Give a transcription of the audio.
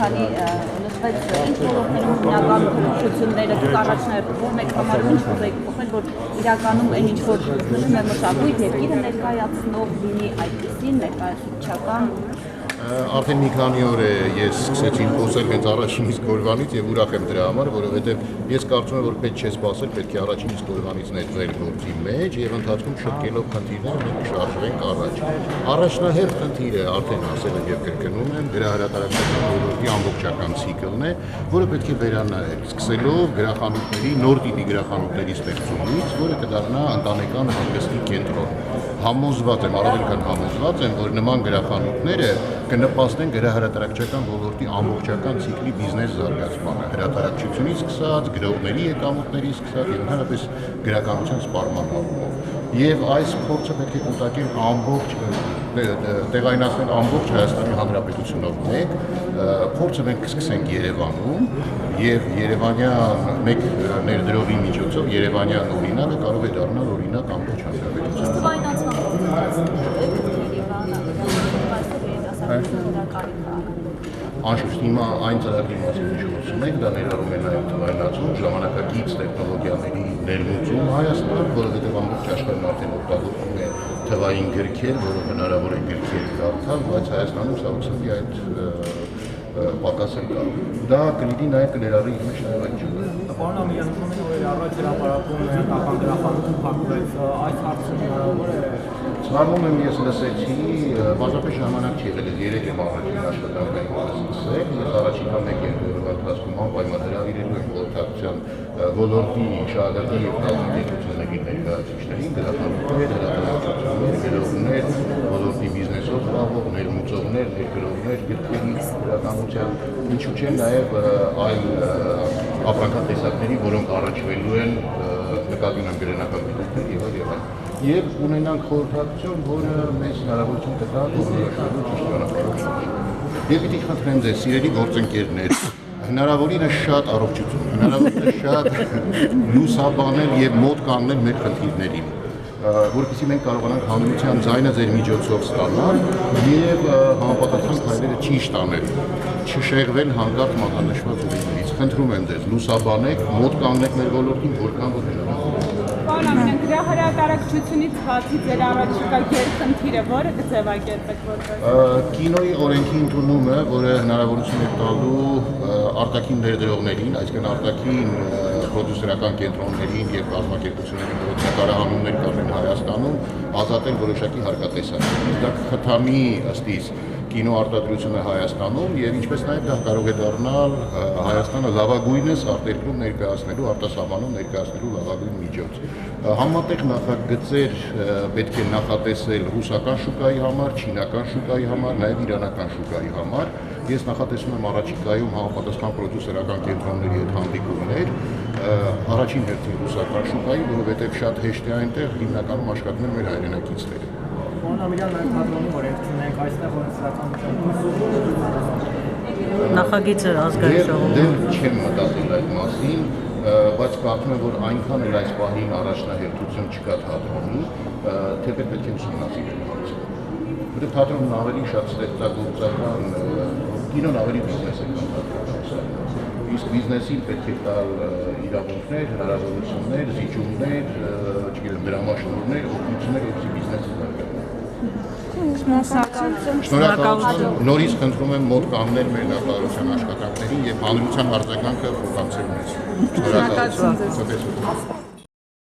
քանի լսվեց ինչ ոլորտներում հիմնական փոփոխությունները դուք առաջնահերթում եք համարում ինչ կուզեիք փոխել, որ իրականում այն ինչ որ խնդրում է մշակույթ երկիրը ներկայացնող լինի այդպեսին ներկայացուցչական Արդեն մի քանի օր է ես սկսեցի խոսել հենց առաջին իսկ օրվանից եւ ուրախ եմ դրա համար, որովհետեւ ես կարծում եմ, որ պետք չէ սպասել, պետք է առաջին իսկ օրվանից ներդրել գործի մեջ եւ ընթացքում շտկելով խնդիրները մենք շարժվենք առաջ։ Առաջնահերթ խնդիրը արդեն ասել եմ եւ կրկնում եմ, գրահրատարակչական ոլորտի ամբողջական ցիկլն է, որը պետք է վերանայել, սկսելով գրախանութների, նոր տիպի գրախանութների ստեղծումից, որը կդառնա ընտանեկան հանգստի կենտրոն։ Համոզված եմ, առավել քան համոզված եմ, որ նման գրախանութները կնպաստեն գրահրատարակչական ոլորտի ամբողջական ցիկլի բիզնես զարգացմանը, հրատարակչությունից սկսած, գրողների եկամուտներից սկսած եւ ընդհանրապես գրականության սպառման առումով։ Եվ այս փորձը պետք է կուտակել ամբողջ տեղայնացնել ամբողջ Հայաստանի Հանրապետությունով մեկ, փորձը մենք կսկսենք Երևանում եւ Երևանյան մեկ ներդրողի միջոցով Երևանյան օրինակը կարող է դառնալ օրինակ ամբողջ Անշուշտ հիմա այն ծրագրի մասին ինչ խոսում ենք, դա ներառում է նաև թվայնացում, ժամանակակից տեխնոլոգիաների ներմուծում Հայաստան, որովհետև ամբողջ աշխարհն արդեն օգտագործում է թվային գրքեր, որը հնարավոր է գրքեր դարձնել, բայց Հայաստանում սա ուղղակի այդ պակասը կա։ Դա կլինի նաև կներառի իր մեջ նաև այդ ճյուղը։ Պարոն Ամիրյան, օրեր առաջ հրապարակում հայկական գրախանութում փակվեց, այս հարցը հնարավոր է։ Ցավոք եմ ես լսեցի, բազմապես ժամանակ չի եղել, 3 եմ առաջին աշխատանքային սկսել, ես առաջիկա 1-2 օրվա ընթացքում անպայման հրավիրելու եմ խորհրդակցության ոլորտի շահագրգիռ եւ կազմակերպությունների ներկայացուցիչներին, գրախանութներ, հրատարակչություններ, գրողներ, ոլորտի բիզնեսով զբաղվող, ներմուծողներ, ներգրողներ, գրքերի գրականության, ինչու՞ չէ նաև այլ ապրանքատեսակների, որոնք առաջվելու են նկատի ունեմ գրենական բիզնեսներ եւ այլն։ Եվ ունենանք խորհրդակցություն, որը մեզ հնարավորություն կտա որոշելու ճիշտ ճանապարհը։ Եվ պիտի խնդրեմ ձեզ, սիրելի գործընկերներ, հնարավորինս շատ առողջություն, հնարավորինս շատ լուսաբանել եւ մոտ կանգնել մեր խնդիրներին, որովհետեւ մենք կարողանանք հանրության ձայնը ձեր միջոցով ստանալ եւ համապատասխան քայլերը ճիշտ անել, չշեղվել հանկարծ մատնանշված ուղիներից։ Խնդրում եմ ձեզ, լուսաբանեք, մոտ կանգնեք մեր ոլորտին, որքան որ հնարավոր է։ Պարոն Ամիրյան, գրահրատարակչությունից բացի ձեր առաջիկա գերխնդիրը որը կձևակերպեք որպես Կինոյի օրենքի ընդունումը, որը հնարավորություն է տալու արտաքին ներդրողներին, այսինքն արտաքին պրոդյուսերական կենտրոններին եւ կազմակերպություններին, որոնք նկարահանումներ կառնեն Հայաստանում, ազատել որոշակի հարկատեսակներ։ Դա կխթանի ըստ իս կինոարտադրությունը Հայաստանում եւ ինչպես նաեւ դա կարող է դառնալ Հայաստանը լավագույնս արտերկրում ներկայացնելու, արտասահմանում ներկայացնելու լավագույն միջոց։ Համատեղ նախագծեր պետք է նախատեսել ռուսական շուկայի համար, չինական շուկայի համար, նաեւ իրանական շուկայի համար։ Ես նախատեսում եմ առաջիկայում համապատասխան պրոդյուսերական կենտրոնների հետ հանդիպումներ, առաջին հերթին ռուսական շուկայի, որովհետեւ շատ հեշտ է այնտեղ հիմնականում աշխատում են մեր հայրենակիցները։ Պարոն Ամիրյան, նաև թատրոնի օրենք ունենք, այստեղ օրենսդրական նախագիծը ազգային ժողովում։ Դեռ չեմ մտածել այդ մասին, բայց կարծում եմ, որ այնքան էլ այս պահին առաջնահերթություն չկա թատրոնի, թեպետ պետք է ուսումնասիրել հարցը։ Որտեղ թատրոնն ավելի շատ ստեղծագործական, կինոն ավելի բիզնես է քան թատրոնը։ Իսկ բիզնեսին պետք է տալ իրավունքներ, հնարավորություններ, զիջումներ, չգիտեմ, դրամաշնորհներ, օգնություններ, որպեսզի բիզնեսը զարգանա։ Շնորհակալություն։ Նորից խնդրում եմ մոտ կանգնել մեր նախարարության աշխատանքներին եւ հանրության արձագանքը փոխանցել մեզ։ Շնորհակալություն։